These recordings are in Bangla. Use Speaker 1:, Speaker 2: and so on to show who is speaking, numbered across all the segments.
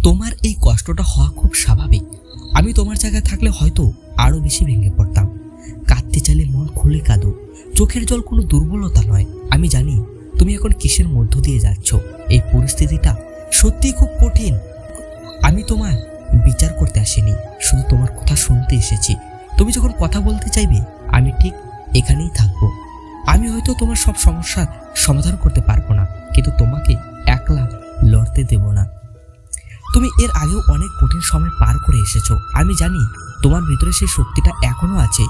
Speaker 1: তোমার এই কষ্টটা হওয়া খুব স্বাভাবিক। আমি তোমার জায়গায় থাকলে হয়তো আরো বেশি ভেঙে পড়তাম। কাঁদতে চাইলে মন খুলে কাঁদো, চোখের জল কোনো দুর্বলতা নয়। আমি জানি তুমি এখন কিসের মধ্য দিয়ে যাচ্ছ। এই পরিস্থিতিটা সত্যিই খুব কঠিন। আমি তোমার বিচার করতে আসিনি, শুধু তোমার কথা শুনতে এসেছি। তুমি যখন কথা বলতে চাইবে আমি ঠিক এখানেই থাকবো। আমি হয়তো তোমার সব সমস্যার সমাধান করতে পারবো না, কিন্তু তোমাকে একলা লড়তে দেব না। তুমি এর আগেও অনেক কঠিন সময় পার করে এসেছো। আমি জানি তোমার ভিতরে সেই শক্তিটা এখনো আছে।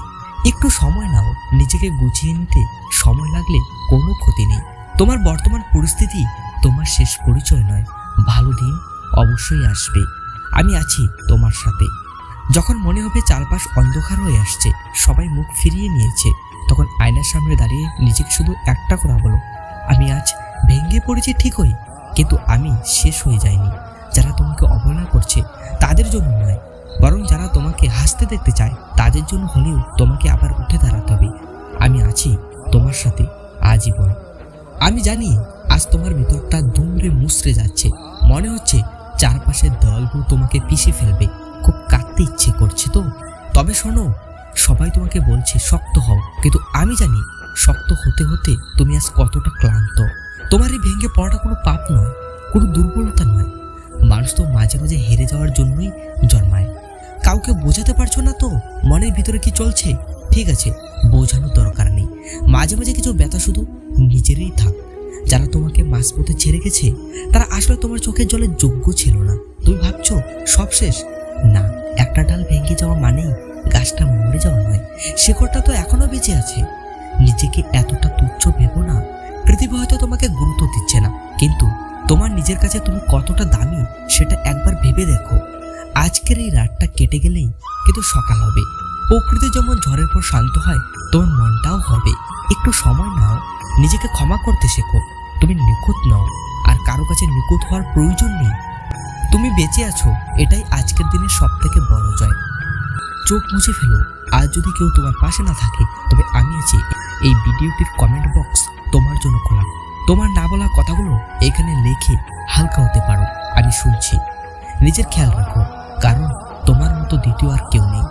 Speaker 1: একটু সময় নাও, নিজেকে গুছিয়ে নিতে সময় লাগলে কোনো ক্ষতি নেই। তোমার বর্তমান পরিস্থিতি তোমার শেষ পরিচয় নয়। ভালো দিন অবশ্যই আসবে। আমি আছি তোমার সাথে। যখন মনে হবে চারপাশ অন্ধকার হয়ে আসছে, সবাই মুখ ফিরিয়ে নিয়েছে, তখন আয়নার সামনে দাঁড়িয়ে নিজেকে শুধু একটা কথা বলো, আমি আজ ভেঙে পড়েছি ঠিকই, কিন্তু আমি শেষ হয়ে যাইনি। যারা তোমাকে অবহেলা করছে তাদের জন্য নয়, বরং যারা তোমাকে হাসতে দেখতে চায় তাদের জন্য হলেও তোমাকে আবার উঠে দাঁড়াতে হবে। আমি আছি তোমার সাথে আজীবন। আমি জানি আজ তোমার ভিতরটা দুমড়ে মুচড়ে যাচ্ছে, মনে হচ্ছে চারপাশের দেওয়ালগুলো তোমাকে পিষে ফেলবে। খুব কাঁদতে ইচ্ছে করছে তো? তবে শোনো, সবাই তোমাকে বলছে শক্ত হও, কিন্তু আমি জানি শক্ত হতে হতে তুমি আজ কতটা ক্লান্ত। তোমার এই ভেঙে পড়াটা কোনো পাপ নয়, কোনো দুর্বলতা নয়। মানুষ তো মাঝে মাঝে হেরে যাওয়ার জন্যই জন্মায়। কাউকে বোঝাতে পারছো না তো মনের ভিতরে কি চলছে? ঠিক আছে, বোঝানোর দরকার নেই। মাঝে মাঝে কিছু ব্যথা শুধু নিজেরই থাক। যারা তোমাকে মাঝপথে ছেড়ে গেছে তারা আসলে তোমার চোখের জলের যোগ্য ছিল না। তুমি ভাবছো সব শেষ? না, একটা ডাল ভেঙে যাওয়া মানেই গাছটা মরে যাওয়া নয়, শেকড়টা তো এখনো বেঁচে আছে। নিজেকে এতটা তুচ্ছ ভেবো না। পৃথিবী হয়তো তোমাকে গুরুত্ব দিচ্ছে না, কিন্তু তোমার নিজের কাছে তুমি কতটা দামি সেটা একবার ভেবে দেখো। আজকের এই রাতটা কেটে গেলেই কিন্তু সকাল হবে। প্রকৃতি যেমন ঝড়ের পর শান্ত হয়, তোমার মনটাও হবে। একটু সময় নাও, নিজেকে ক্ষমা করতে শেখো। তুমি নিখুঁত নও, আর কারো কাছে নিখুঁত হওয়ার প্রয়োজন নেই। তুমি বেঁচে আছো, এটাই আজকের দিনের সব থেকে বড় জয়। চোখ মুছে ফেলো। আজ যদি কেউ তোমার পাশে না থাকে, তবে আমি আছি। এই ভিডিওটির কমেন্ট বক্স তোমার জন্য খোলা। তোমার না বলা কথাগুলো এখানে লিখে হালকা হতে পারো। আমি শুনছি। নিজের খেয়াল রাখো, কারণ তোমার মতো দ্বিতীয় আর কেউ নেই।